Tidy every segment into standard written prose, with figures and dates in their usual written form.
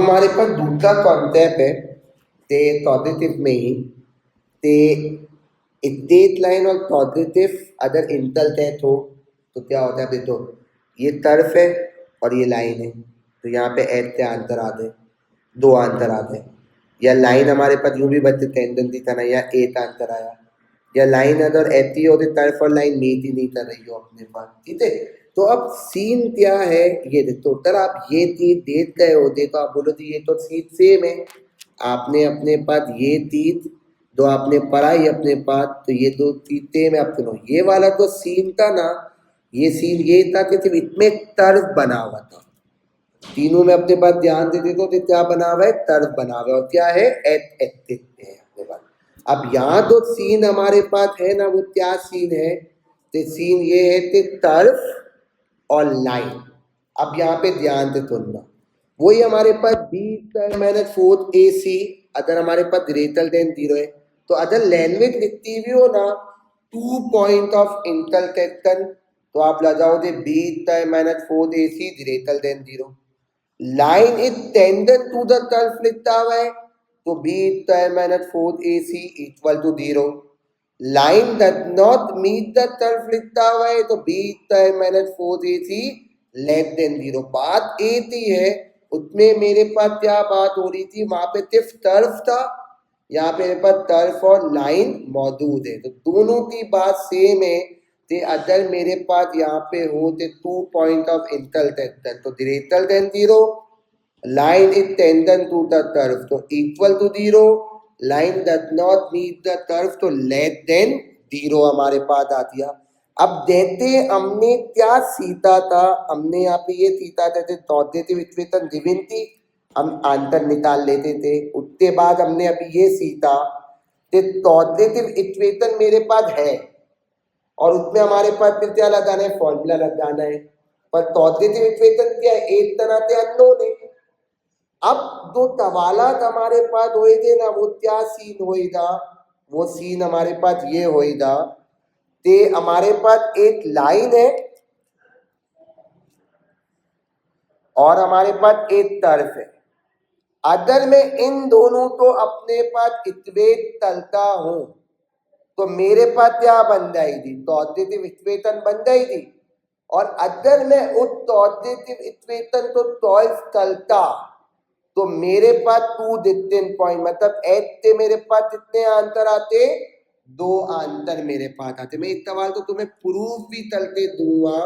हमारे पास दूसरा कॉन्सेप्ट है ते पॉजिटिव में ही ते इतने लाइन और पॉजिटिव अगर इंटरसेक्ट हो तो क्या होता है। देखो ये तरफ है और ये लाइन है, तो यहाँ पे एट के आंसर आते, दो आंसर आते। या लाइन हमारे पास यूँ भी बच्चे टेंशन थी था ना, या एट आंसर आया। या लाइन अगर ऐसी होती तरफ और लाइन मीट ही नहीं कर रही हो अपने पास, ठीक है। तो अब सीन क्या है ये देखो, अगर आप ये चीज देख गए होते तो आप बोलो तो ये तो सीन सेम है। आपने अपने पास ये चीज जो आपने पढ़ाई अपने पास, तो ये दो चीज सेम है। आप सुनो ये वाला तो सीन था ना, ये सीन ये था कि सिर्फ इसमें तर्फ बना हुआ था। तीनों में अपने पास ध्यान देते तो क्या बना हुआ है, तर्फ बना हुआ है। और क्या है, एट एक्टिव है अपने पास। अब यहाँ तो सीन हमारे पास है ना, वो क्या सीन है, तो सीन ये है कि तर्फ और लाइन। अब यहाँ पे ध्यान से सुनना, वही हमारे पास बी माइनस फोर्थ ए सी अगर हमारे पास ग्रेटर देन 0 है, तो अगर लैंग्वेज लिखती भी हो ना 2 पॉइंट ऑफ इंटरसेक्शन, तो आप लगाओगे B minus fourth A C greater than 0। Line is tangent to the curve लिखता हुआ है, तो B minus fourth A C equal to 0। Line does not meet the curve लिखता हुआ है, तो B minus fourth A C less than 0। बात ए थी है, उसमें मेरे पास क्या बात हो रही थी, वहां पे सिर्फ टर्फ था, यहाँ पे मेरे पास टर्फ और लाइन मौजूद है, तो दोनों की बात सेम है। तो अगर मेरे पास यहाँ पे हो तो 2 पॉइंट ऑफ इंटरसेक्शन, तो greater than 0, line is tangent to the टर्फ तो equal to 0, line does not meet the टर्फ तो लेस देन 0 हमारे पास आ दिया। अब देते हमने क्या सीता था, हमने यहाँ पे ये सीता था पॉजिटिव इक्वेशन गिवन थी, हम आंसर निकाल लेते थे। उसके बाद हमने अभी ये सीता कि पॉजिटिव इक्वेशन मेरे पास है और उसमें हमारे पास फिर क्या लगाना है, फॉर्मूला लगाना है। पर पॉजिटिव इक्वेशन क्या है, एक तरह से अननोन है। अब जो सवालात हमारे पास होएगे ना, वो क्या सीन होएगा, वो सीन हमारे पास ये होएगा कि हमारे पास एक लाइन है और हमारे पास एक तरफ है। अगर मैं इन दोनों को अपने पास इक्वेट करता हूं तो मेरे पास क्या बन जाएगी, पॉजिटिव इक्वेशन बन जाएगी। और अगर मैं उस पॉजिटिव इक्वेशन को सॉल्व करता तो मेरे पास 2 डिस्टिंक्ट पॉइंट, मतलब एच से मेरे पास कितने आंसर आते, 2 आंसर मेरे पास आते। मैं इस सवाल तो तुम्हें प्रूफ भी करके दूंगा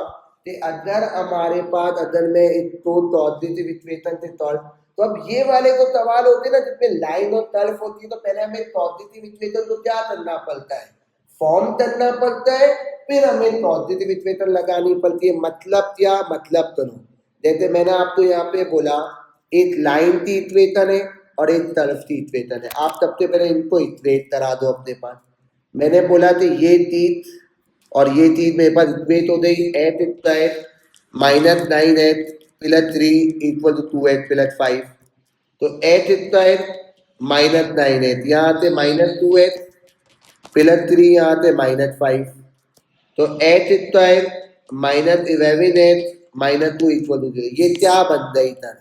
कि अगर हमारे पास, अगर मैं इसको पॉजिटिव इक्वेशन से सॉल्व, तो अब ये वाले तो सवाल होते ना जिसमें लाइन और कर्व होती है, तो पहले हमें पॉजिटिव इक्वेशन को क्या करना पड़ता है, फॉर्म करना पड़ता है, फिर हमें पॉजिटिव इक्वेशन लगानी पड़ती है। मतलब क्या, मतलब करो, जैसे मैंने आपको यहाँ पे बोला एक लाइन की इक्वेशन है और एक तरफ की इक्वेशन है। आप सबसे पहले इनको इक्वेट करा दो अपने पास। मैंने बोला कि ये चीज और ये चीज मेरे पास इक्वेट हो गई, H square minus 9h plus 3 equal to 2h plus 5। तो एच स्क्वायर माइनस 9h, यहाँ से माइनस 2h प्लस 3, यहाँ से माइनस 5। तो H square minus 11h minus 2 equal to 0। ये क्या बन गई था,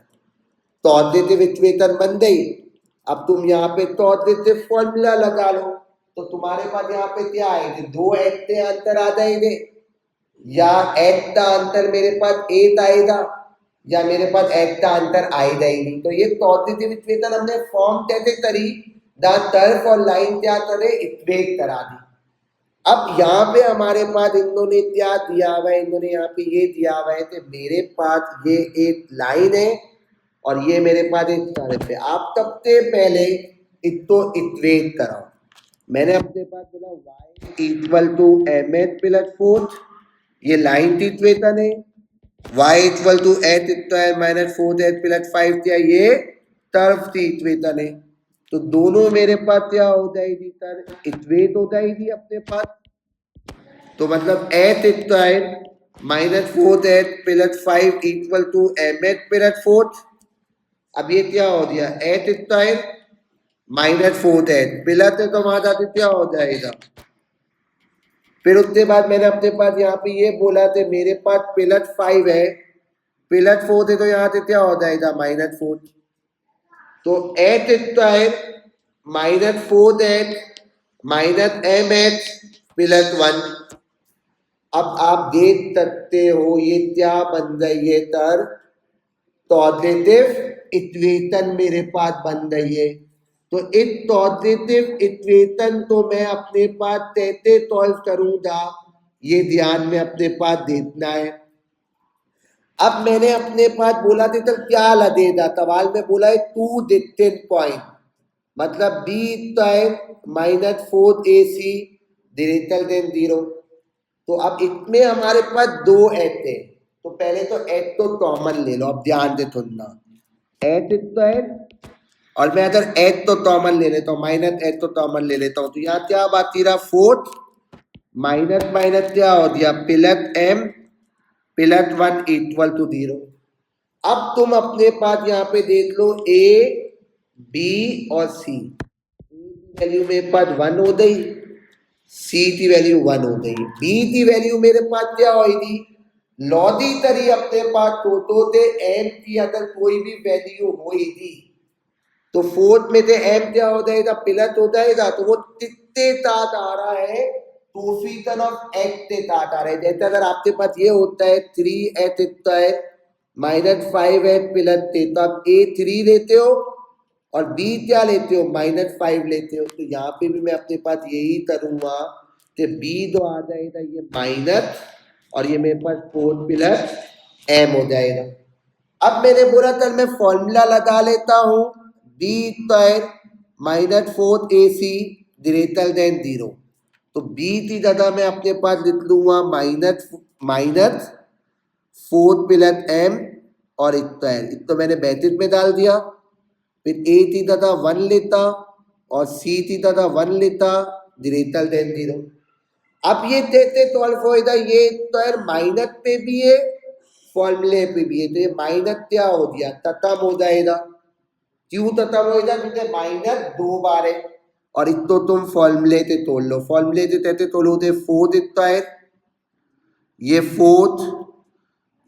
पॉजिटिव इक्वेशन बन गई। अब तुम यहाँ पे पॉजिटिव फॉर्मूला लगा लो, तो तुम्हारे पास यहाँ पे क्या आएंगे, 2h के आंसर आ जाएंगे, या h का आंसर मेरे पास 8 आएगा, या मेरे पास h का आंसर आएगा ही नहीं। तो ये पॉजिटिव इक्वेशन हमने फॉर्म कैसे करी, द टर्फ और लाइन क्या करे, इक्वेट करा दी। अब यहाँ पे हमारे पास इन्होंने क्या दिया हुआ है, इन्होंने यहाँ पे ये दिया हुआ है कि मेरे पास ये एक लाइन है और ये मेरे पास एक तरफ है। आप सबसे पहले इसको इक्वेट कराओ। मैंने अपने पास बोला y equal to M H plus 4, ये लाइन की इक्वेशन है। y equal to H square minus 4h plus 5 क्या, ये तरफ की इक्वेशन है। तो दोनों मेरे पास क्या हो जाएगी सर, इक्वेट हो जाएगी अपने पास। तो मतलब H square minus 4h plus 5 equal to M H plus 4। अब ये क्या हो गया, H square minus 4h plus है तो वहां जाते क्या हो जाएगा। फिर उसके बाद मैंने अपने पास यहाँ पे ये बोला था मेरे पास प्लस 5 है, प्लस 4 है तो यहाँ से क्या हो जाएगा, माइनस 4। तो H square minus 4h minus mh plus 1। अब आप देख सकते हो ये क्या बन रही है तर पॉजिटिव इक्वेशन मेरे पास बन रही है। तो इस पॉजिटिव इक्वेशन को मैं अपने पास कैसे सॉल्व करूंगा ये ध्यान में अपने पास देखना है। अब मैंने अपने पास बोला था तो क्या लगेगा सवाल में बोला है 2 डिस्टेंट पॉइंट मतलब B square minus 4ac greater than 0। तो अब इसमें हमारे पास 2 एच है तो पहले तो एच को कॉमन ले लो। अब ध्यान से सुनना एच स्क्वायर और मैं अगर एच तो कॉमन ले लेता हूँ माइनस एच तो कॉमन ले लेता हूँ तो यहाँ क्या बाकी रहा 4 माइनस माइनस क्या हो गया plus m plus 1 equal to 0। अब तुम अपने पास यहाँ पे देख लो a b और c वैल्यू मेरे पास 1 हो गई, c की वैल्यू 1 हो गई, b की वैल्यू मेरे पास क्या होगी लॉजी तरी अपने पास टोटो थे m की अगर कोई भी वैल्यू होगी तो 4 में से m क्या हो जाएगा प्लस हो जाएगा तो वो कितने साथ आ रहा है कोफिशिएंट ऑफ x के साथ आ रहा है। जैसे अगर आपके पास ये होता है 3h square minus 5h plus 3 तो आप a 3 लेते हो और b क्या लेते हो माइनस 5 लेते हो। तो यहाँ पे भी मैं अपने पास यही करूंगा कि b तो आ जाएगा ये माइनस और ये मेरे पास 4 प्लस m हो जाएगा। अब मैंने बोला चल मैं फॉर्मूला लगा लेता हूँ B square minus 4ac greater than 0। तो b की जगह मैं अपने पास लिख लूंगा माइनस 4 प्लस m और स्क्वायर तो मैंने ब्रैकेट में डाल दिया। फिर a की जगह 1 लेता और c की जगह 1 लेता ग्रेटर देन 0। अब ये कैसे सॉल्व होएगा ये स्क्वायर माइनस पे भी है फॉर्मूले पे भी है तो ये माइनस क्या हो गया खत्म हो जाएगा। क्यों खत्म हो जाएगा क्योंकि माइनस 2 बार है और इसको तुम फॉर्मूले से तोड़ लो। फॉर्मूले से कहते तोड़ो थे 4 स्क्वायर ये 4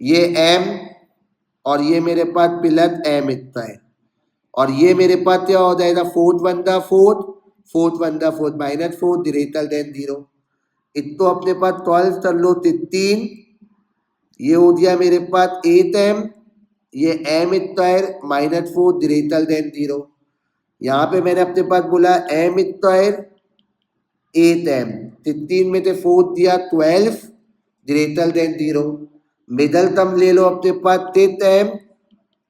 ये m और ये मेरे पास प्लस m स्क्वायर और ये मेरे पास क्या हो जाएगा 4 1 दा 4 4 1 दा 4 माइनस 4 ग्रेटर देन 0। इसको अपने पास 12 कर लो 13 ये हो गया मेरे पास 8m ये m square minus 4 greater than 0। यहाँ पे मैंने अपने पास बोला m स्क्वायर 8m 15 में से 4 दिया 12 ग्रेटर देन 0। मिडल टर्म ले लो अपने पास 10m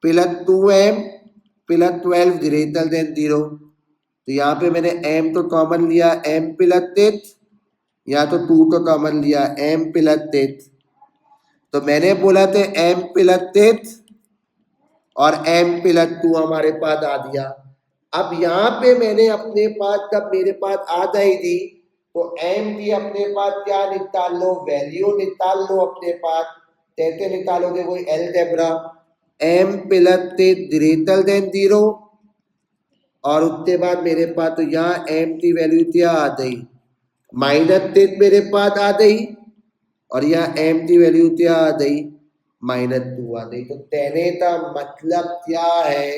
plus 2m plus 12 greater than 0। तो यहाँ पे मैंने m तो कॉमन लिया m प्लस 10 या तो 2 तो कॉमन लिया m प्लस 10 तो मैंने बोला थे m प्लस 10 और m प्लस 2 हमारे पास आ दिया। अब यहाँ पे मैंने अपने पास जब मेरे पास आ जाएगी तो m की अपने पास क्या निकाल लो वैल्यू निकाल लो अपने पास कैसे निकालोगे कोई algebra m plus 10 greater than 0 और उसके बाद मेरे पास तो यहाँ m की वैल्यू क्या आ गई माइनस 10 मेरे पास आ गई और यहाँ m की वैल्यू क्या आ गई माइनस 2 आ गई। तो कहने का मतलब क्या है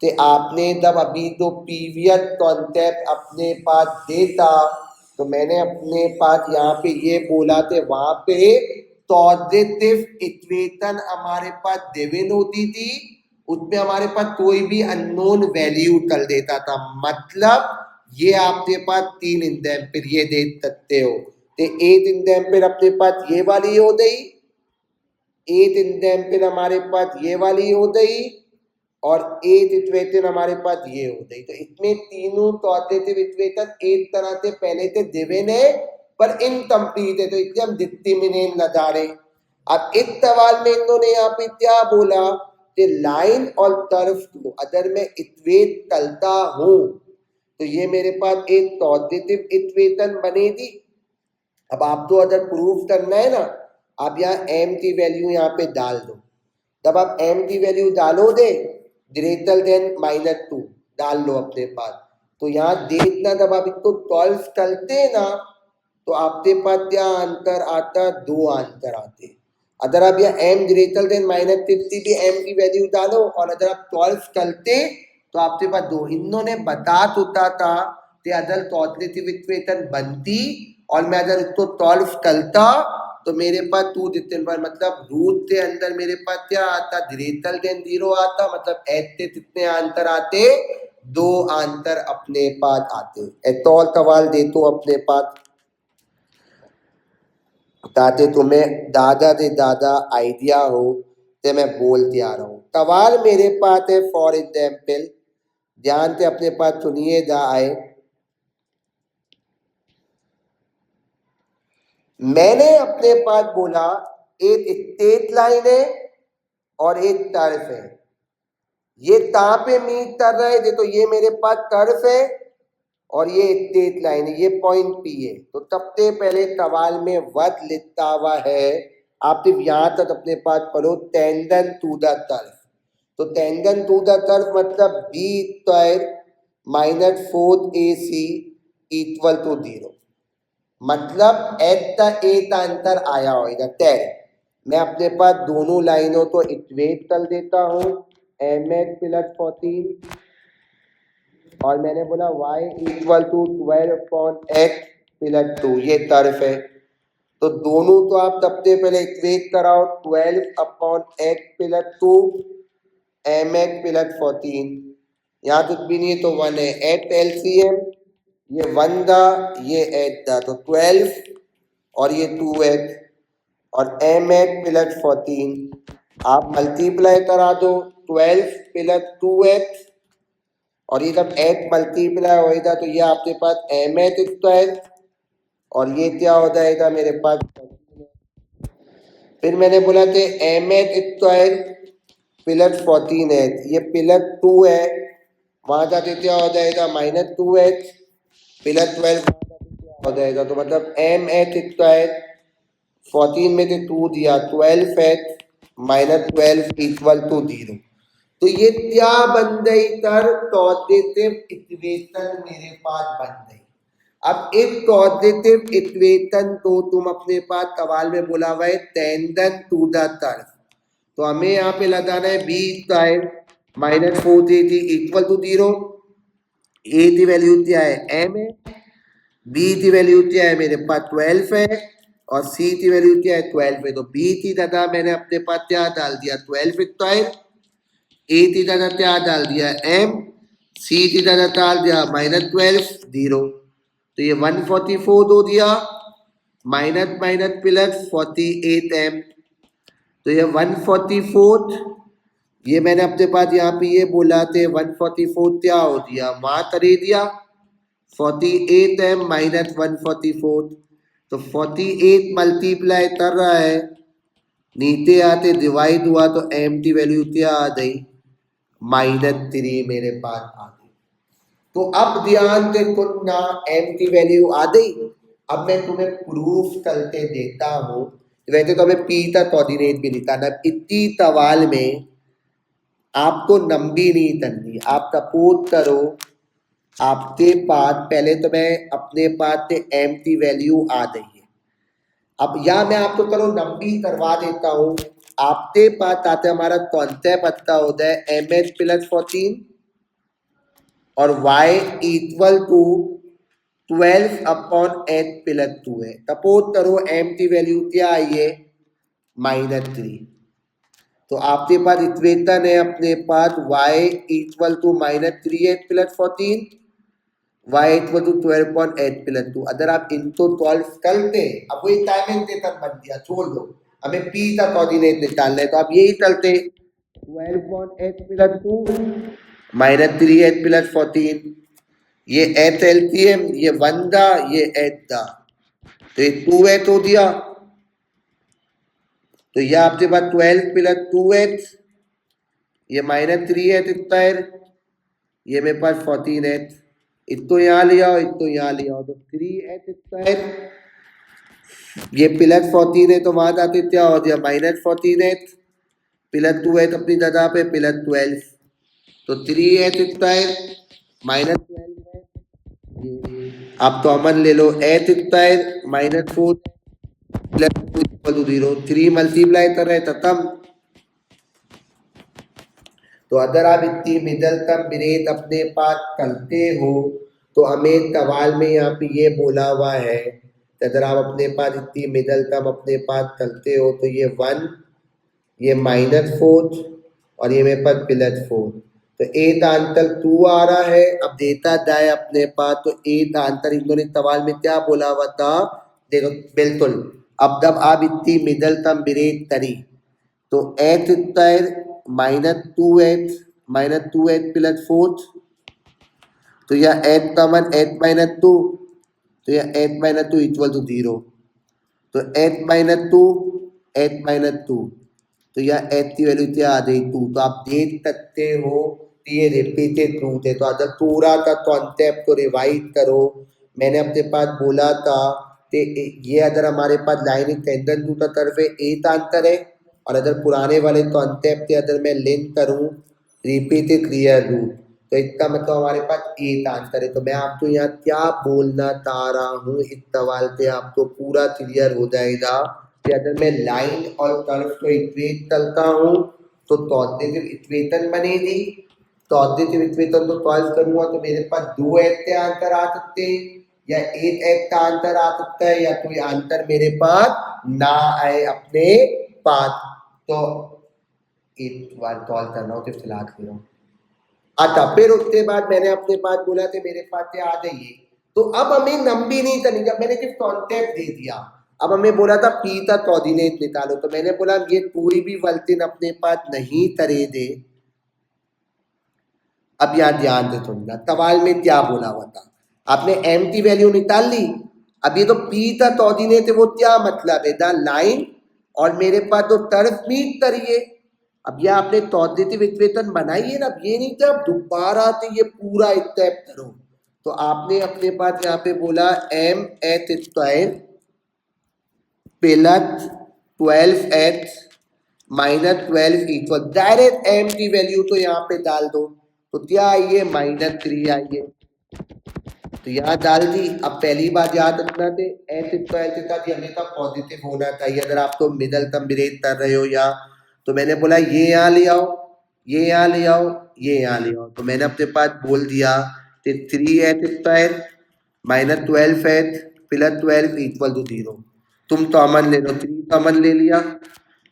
कि आपने जब अभी तो प्रीवियस कॉन्सेप्ट अपने पास देता तो मैंने अपने पास यहाँ पे ये बोला थे वहां पे पॉजिटिव इक्वेशन हमारे पास गिवन होती थी उसमें हमारे पास कोई भी अननोन वैल्यू कर देता था। मतलब ये आपके पास 3 एग्जाम्पल ये देख सकते हो तो 8 एग्जाम्पल अपने पास ये वाली हो गई 8 एग्जाम्पल हमारे पास ये वाली हो गई और 8 इक्वेशन हमारे पास ये हो गई। तो इसमें तीनों पॉजिटिव इक्वेशन एक तरह से पहले से गिवन है पर इनकम्प्लीट है तो इसलिए हम डिटरमिनेंट लगा रहे। अब इस सवाल में इन्होंने यहाँ पे क्या बोला कि लाइन और कर्व को अगर मैं इक्वेट करता हूं तो ये मेरे पास एक पॉजिटिव इक्वेशन बनेगी। अब आपको अगर प्रूफ करना है ना आप यहाँ m की वैल्यू यहाँ पे डाल दो। जब आप m की वैल्यू डालोगे ग्रेटर देन माइनस 2 डाल लो अपने पास तो यहाँ देखना जब आप इसको 12 करते ना तो आपके पास क्या आंसर आता 2 आंसर आते। अगर आप यहाँ m ग्रेटर देन माइनस 50 भी m की वैल्यू डालो और अगर आप 12 करते तो आपके पास दो इन्होंने बतात होता था ते अदल तौतलेती विक्वेतन बनती और मैं अगर इसको 12 तलता तो मेरे पास 2 जितने पर मतलब रूट के अंदर मेरे पास क्या आता ग्रेटर देन 0 आता मतलब ऐसे कितने आंतर आते दो आंतर अपने पास आते एतौल सवाल दे तो अपने पास ताकि तुम्हें दादा से दादा आइडिया हो ते मैं बोलते आ रहा हूँ सवाल मेरे पास है फॉर एग्जाम्पल ध्यान से अपने पास सुनिए जा आए मैंने अपने पास बोला एक स्ट्रेट लाइन है और एक टर्फ है ये कहाँ पे मीट कर रहे थे तो ये मेरे पास टर्फ है और ये स्ट्रेट लाइन है ये पॉइंट पी है तो सबसे पहले सवाल में वध लिखता हुआ है आप सिर्फ यहाँ तक अपने पास पढ़ो टेंडन टू द टर्फ तो टेंडन टू द टर्फ मतलब B square minus 4ac equal to 0 मतलब एट द एट आंसर आया होगा 10 मैं अपने पास दोनों लाइनों को इक्वेट कर देता हूँ mx प्लस 14 और मैंने बोला y equal to 12 upon x plus 2 ये टर्फ है तो दोनों तो आप सबसे पहले इक्वेट कराओ 12 upon x plus 2 mx plus 14 यहाँ कुछ भी नहीं है तो 1 है एट LCM ये 1 दा ये 8 दा तो 12 और ये 2x और mx प्लस 14 आप मल्टीप्लाई करा दो 12 प्लस 2x और ये जब 8 मल्टीप्लाई होएगा तो ये आपके पास mx स्क्वायर और ये क्या हो जाएगा मेरे पास फिर मैंने बोला थे mx स्क्वायर प्लस 14x ये प्लस 2 है वहाँ जाके क्या हो जाएगा माइनस 2x प्लस 12 हो जाएगा तो मतलब mx स्क्वायर 14 में से 2 दिया 12x माइनस 12 इक्वल टू 0 तो ये क्या बन गई सर पॉजिटिव इक्वेशन मेरे पास बन गई अब इस पॉजिटिव इक्वेशन को तुम अपने पास सवाल में बोला हुआ है टेंडन टू द टर्फ तो हमें यहाँ पे लगाना है B square minus 4ac equal to 0 A की वैल्यू क्या है m है बी की वैल्यू क्या है मेरे पास 12 है और सी की वैल्यू क्या है 12 है तो बी की जगह मैंने अपने पास क्या डाल दिया 12 स्क्वायर ए की जगह क्या डाल दिया m सी की जगह डाल दिया माइनस 12 0 तो ये 144 दो दिया माइनस माइनस प्लस 48m तो ये 144 ये मैंने अपने पास यहाँ पे ये बोला थे 144 क्या हो दिया वहां करे दिया 48m माइनस 144 तो 48 मल्टीप्लाई कर रहा है नीचे आते डिवाइड हुआ तो m की वैल्यू क्या आ गई -3 मेरे पास आ गई तो अब ध्यान से सुनना m की वैल्यू आ गई अब मैं तुम्हें प्रूफ करके देता हूँ वैसे तो हमें p का कोऑर्डिनेट भी निकालना इतनी सवाल में आपको नंबी नहीं करनी आप सपोर्ट करो आपके पास पहले तो मैं अपने पास से m की वैल्यू आ गई है अब यहाँ मैं आपको करो नंबी करवा देता हूँ आपके पास आते हमारा कॉन्सेप्ट अच्छा होता है mh प्लस 14 और y equal to 12 upon h plus 2 है सपोज करो m की वैल्यू क्या आई है -3 तो आपके पास इक्वेशन है अपने पास y equal to -3h plus 14 y equal to 12.8 plus 2 अगर आप इनको 12 करते अब वही डायमेंशन बन गया छोड़ दो हमें p का कोऑर्डिनेट निकालना है तो आप यही करते 12.8 प्लस 2 -3h प्लस 14 ये h LCM ये 1 दा ये h दा तो ये 2h हो दिया तो ये आपके पास 12 प्लस 2h ये -3h स्क्वायर ये मेरे पास 14h इसको यहाँ ले आओ इसको यहाँ ले आओ तो 3h स्क्वायर ये प्लस 14 है तो वहां जाते क्या हो गया -14h प्लस 2h अपनी जगह पे प्लस 12 तो 3h स्क्वायर -12 आप कॉमन ले लो h स्क्वायर -4 प्लस 0 3 मल्टीप्लाई कर रहे खत्म तो अगर आप इतनी मिडलतम ब्रेथ अपने पास तलते हो तो हमें सवाल में यहाँ पे ये बोला हुआ है कि अगर आप अपने पास इतनी मिडलतम अपने पास तलते हो तो ये 1, ये -4 और ये मेरे पास +4, तो एट आंसर 2 आ रहा है। अब देता जाए अपने पास तो एट आंसर इन दोनों सवाल में क्या बोला हुआ था, देखो बिल्कुल। अब जब आप इतनी मिडलतम ब्रेथ करी तो x स्क्वायर -2x +4, तो यह x कॉमन x -2, तो यह x -2 इक्वल टू 0, तो x -2 तो यह x की वैल्यू क्या आ गई 2। तो आप देख सकते हो कि ये रिपीटेड ट्रूथ है। तो अगर पूरा का कॉन्सेप्ट को रिवाइज करो, मैंने अपने पास बोला था कि ये अगर हमारे पास लाइन एक्सटेंशन टू का तरफ है 8 आंसर है, और अगर पुराने वाले कॉन्सेप्ट से अगर मैं लिंक करूँ रिपीटेड क्लियर रूट तो इसका मतलब हमारे पास 8 आंसर है। तो मैं आपको यहाँ क्या बोलना चाह रहा हूँ इस सवाल से आपको पूरा क्लियर हो जाएगा कि अगर मैं लाइन और कर्व को इक्वेट करता हूँ तो पॉजिटिव इक्वेशन बनेगी। पॉजिटिव इक्वेशन को सॉल्व करूंगा तो मेरे पास 2x के आंसर आ सकते हैं, या 8x का आंसर आ सकता है, या कोई आंसर मेरे पास ना आए अपने पास। तो एक बार सॉल्व करना हो तो फिलहाल कर रहा हूँ। अच्छा, फिर उसके बाद मैंने अपने पास बोला कि मेरे पास से आ जाइए, तो अब हमें नंबी नहीं करनी, जब मैंने सिर्फ कॉन्सेप्ट दे दिया। अब हमें बोला था पी का कोऑर्डिनेट निकालो, तो मैंने बोला ये कोई भी वर्तन अपने पास नहीं करे दे। अब यहाँ ध्यान से सुनना, सवाल में क्या बोला हुआ था, आपने m की वैल्यू निकाल ली। अब ये तो p का कोऑर्डिनेट है, वो क्या मतलब है, द लाइन और मेरे पास तो तरफ मीट करिए। अब ये आपने पॉजिटिव इक्वेशन बनाई है ना, अब ये नहीं कि आप दोबारा से ये पूरा स्टेप करो। तो आपने अपने पास यहाँ पे बोला mh square plus 12x -12 equal, direct m की वैल्यू तो यहाँ पे डाल दो, तो क्या आइए -3 आइए, तो यहाँ डाल दी। अब पहली बात याद रखना थे एच स्क्वायर के साथ ये हमेशा पॉजिटिव होना चाहिए अगर आप तो मिडलतम ब्रेथ कर रहे हो। या तो मैंने बोला ये यहाँ ले आओ, ये यहाँ ले आओ, ये यहाँ ले आओ, तो मैंने अपने पास बोल दिया कि 3h square -12h +12 equal to 0। तुम कॉमन ले लो, 3 कॉमन ले लिया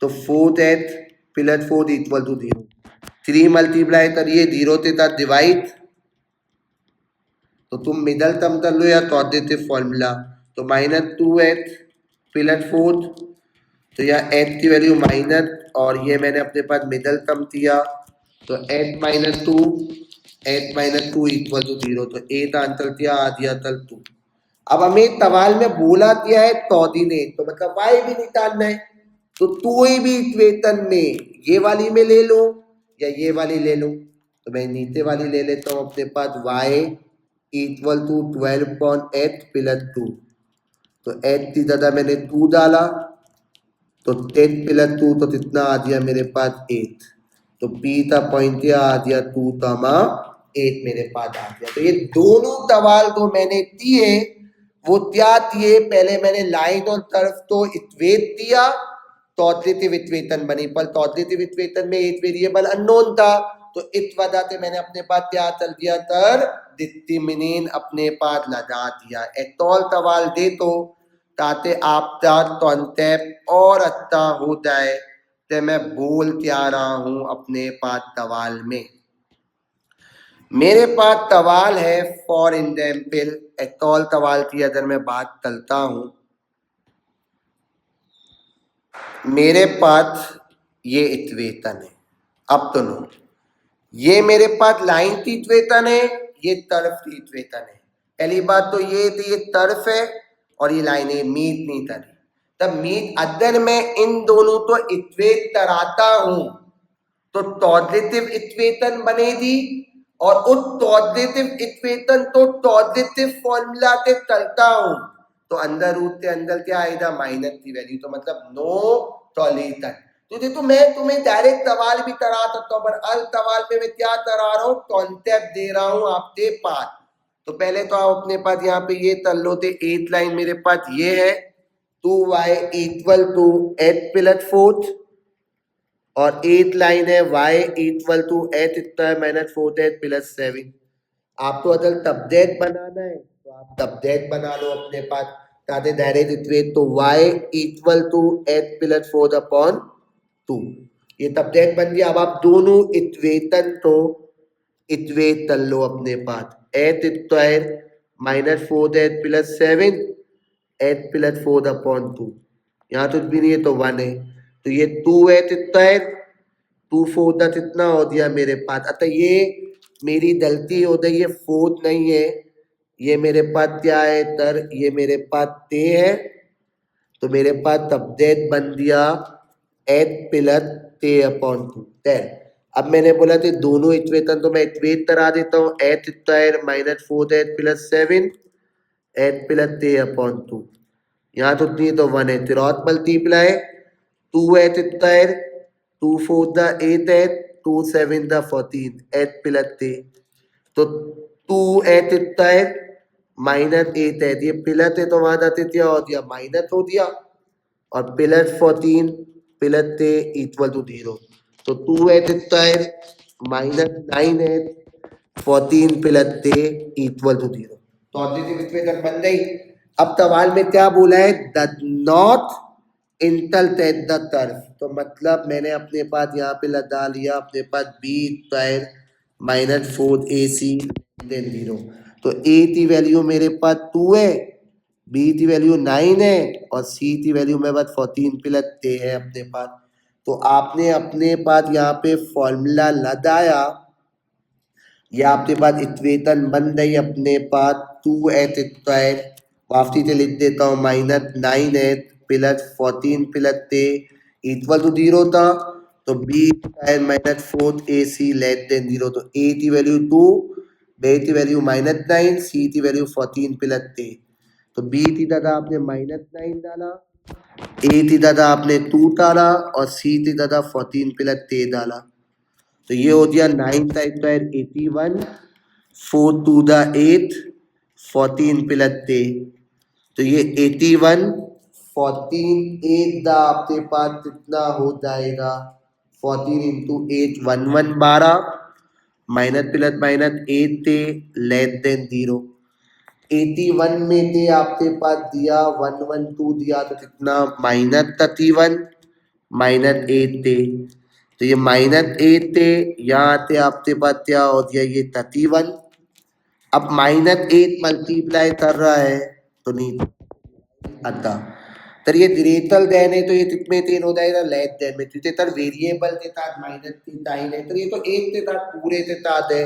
तो 4h +4 इक्वल टू 0। 3 मल्टीप्लाई करिए 0 के साथ डिवाइड, तो तुम मिडलतम कर लो या पॉजिटिव फॉर्मूला, तो -2h +4, तो यह h की वैल्यू माइनस, और ये मैंने अपने पास मिडलतम किया तो h -2 इक्वल टू 0, तो a का आंसर क्या आ दिया तल 2। अब हमें सवाल में बोला क्या है कोऑर्डिनेट, तो मतलब y भी निकालना है, तो कोई भी इक्वेशन में ये वाली में ले लो या ये वाली ले लो, तो मैं नीचे वाली ले लेता हूँ अपने पास y इक्वल टू 12.8 + 2, तो h की जगह मैंने 2 डाला तो 10 + 2 तो कितना आ दिया मेरे पास 8, तो p का पॉइंट क्या आ दिया 2,8 मेरे पास आ गया। तो ये दोनों सवाल जो मैंने दिए वो क्या दिए, पहले मैंने लाइन और कर्व तो इक्वेट दिया, पॉजिटिव इक्वेशन बनी, पर पॉजिटिव इक्वेशन में एक वेरिएबल अननोन था, तो इस वजह से मैंने अपने पास क्या चल दिया सर डिटरमिनेंट अपने पास लगा दिया। एक और सवाल दे तो ताकि आपका कॉन्सेप्ट और अच्छा हो जाए, तो मैं बोल क्या रहा हूं अपने पास सवाल में। मेरे पास सवाल है फॉर एग्जाम्पल, एक और सवाल की अगर मैं बात करता हूं, मेरे पास ये इक्वेशन है, अब तो नो, ये मेरे पास लाइन की इक्वेशन है, ये तरफ की इक्वेशन है। पहली बात तो ये थी ये तरफ है और ये लाइन है, मीट नहीं करी, तब मीट अगर मैं इन दोनों को इक्वेट कराता हूं तो पॉजिटिव इक्वेशन बनेगी, और उस पॉजिटिव इक्वेशन तो पॉजिटिव फॉर्मूला से करता हूं तो अंदर रूट के अंदर क्या आएगा माइनस की वैल्यू, तो मतलब नो सॉल्यूशन। तो देखो मैं तुम्हें डायरेक्ट सवाल भी करा सकता हूं, पर अल सवाल में मैं क्या करा रहा हूं, कॉन्सेप्ट दे रहा हूं आपके पास। तो पहले तो आप अपने पास यहाँ पे ये कर लो, थे 8 लाइन मेरे पास ये है 2y इक्वल टू 8 + 4, और 8th लाइन है y इक्वल टू h इतना है माइनस 4h प्लस 7। आपको अगर तबदेत बनाना है तो आप तबदेत बना लो अपने पास ताकि डायरेक्ट इक्वेट तो y equal to h plus 4 upon 2 ये तबदेत बन गया। अब आप दोनों इक्वेशन तो इक्वेट कर लो अपने पास h square minus 4h plus 7 h plus 4 upon 2 यहाँ तो भी नहीं है तो 1 है तो ये 2h स्क्वायर 2 4 का कितना हो दिया मेरे पास। अतः ये मेरी गलती हो गई, ये 4 नहीं है, ये मेरे पास क्या है तर ये मेरे पास ते है तो मेरे पास तबदेत बन दिया h प्लस ते अपॉन 2 10। अब मैंने बोला कि दोनों इक्वेशन तो मैं इक्वेट करा देता हूँ h square minus 4h plus 7 h plus ते अपॉन 2 यहाँ तो नहीं तो 1 है cross multiply 2h square 2 4 the 8h 2 7 the 14 h plus ते तो 2h स्क्वायर माइनस 8h ये प्लस है तो वहां जाते क्या हो दिया माइनस हो दिया और प्लस 14 प्लस ते इक्वल टू 0 तो 2h square minus 9h 14 plus ते इक्वल टू 0 तो पॉजिटिव इक्वेशन बन गई। अब सवाल में क्या बोला है the not intersect the curve तो मतलब मैंने अपने पास यहाँ पे लगा लिया अपने पास b square minus 4ac than 0 तो a की वैल्यू मेरे पास 2 है b की वैल्यू 9 है और c की वैल्यू मेरे पास 14 प्लस a है अपने पास। तो आपने अपने पास यहाँ पे फॉर्मूला लगाया ये आपके पास इक्वेशन बन गई अपने पास 2h स्क्वायर वापसी से लिख देता हूँ minus 9h plus 14 plus a equal to 0 था तो b square minus 4ac less than 0 तो a की वैल्यू 2 b की वैल्यू माइनस 9 c की वैल्यू 14 प्लस a तो b की जगह आपने माइनस 9 डाला a की जगह आपने 2 डाला और c की जगह 14 प्लस a डाला तो ये हो गया 9 का स्क्वायर 81 4 टू द 8 14 प्लस 3 तो ये 81 14 8 दा आपके पास कितना हो जाएगा 14 इंटू 8 11 12 माइनस प्लस माइनस 8 थे लेस देन 0 81 में थे आपके पास दिया 112 दिया तो कितना माइनस 31 माइनस 8 थे तो ये माइनस 8 थे यहाँ थे आपके पास क्या हो गया ये 31 अब माइनस 8 मल्टीप्लाई कर रहा है तो नहीं आता तर ये डिरेटल देन है तो ये कितने तीन हो जाएगा लेस देन में क्योंकि तर वेरिएबल के साथ माइनस की साइन है तो ये तो एक के साथ पूरे के साथ है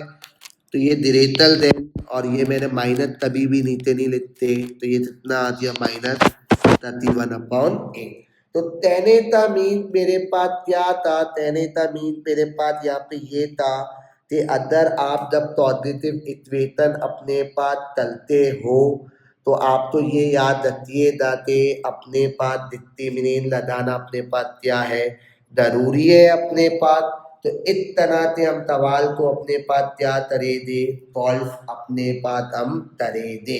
तो ये डिरेटल देन और ये मेरे माइनस कभी भी नीचे नहीं लिखते तो ये कितना आ गया माइनस 31 अपॉन 8 तो टेनेटा मीन मेरे पास क्या था टेनेटा मीन मेरे पास यहाँ पे ये था कि अगर आप जब पॉजिटिव इक्वेशन अपने पास चलते हो तो आप तो ये याद रखिएगा कि अपने पास डिटरमिनेंट लगाना अपने पास क्या है जरूरी है अपने पास तो इस तरह से हम सवाल को अपने पास क्या करे दे सॉल्व अपने पास हम करे दे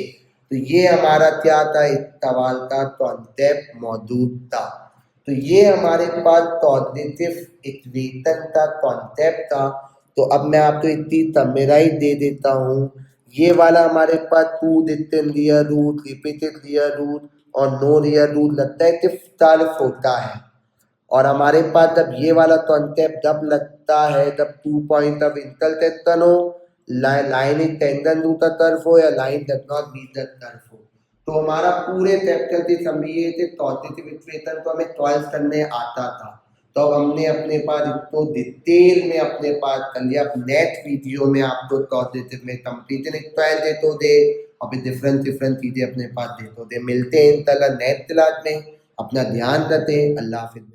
तो ये हमारा क्या था इस सवाल का कॉन्सेप्ट मौजूद था तो ये हमारे पास पॉजिटिव इक्वेशन का कॉन्सेप्ट था। तो अब मैं आपको इतनी समराइज दे देता हूँ ये वाला हमारे पास two distinct real root repeated real root और नो रियल रूट लगता है कि सॉल्व होता है और हमारे पास जब ये वाला कॉन्सेप्ट जब लगता है जब 2 पॉइंट ऑफ इंटरसेक्शन हो line is tangent to the curve हो या line does not meet the curve हो तो हमारा पूरे चैप्टर की समझिए थे पॉजिटिव इक्वेशन तो हमें सॉल्व करने आता था तो अब हमने अपने पास इसको डिटेल में अपने पास कर लिया नेक्स्ट वीडियो में आपको पॉजिटिव में कंप्लीट स्क्वायर दे तो दे और फिर डिफरेंट डिफरेंट चीजें अपने पास दे तो दे मिलते हैं इंशाल्लाह नेक्स्ट क्लास में अपना ध्यान रखें अल्लाह हाफिज़।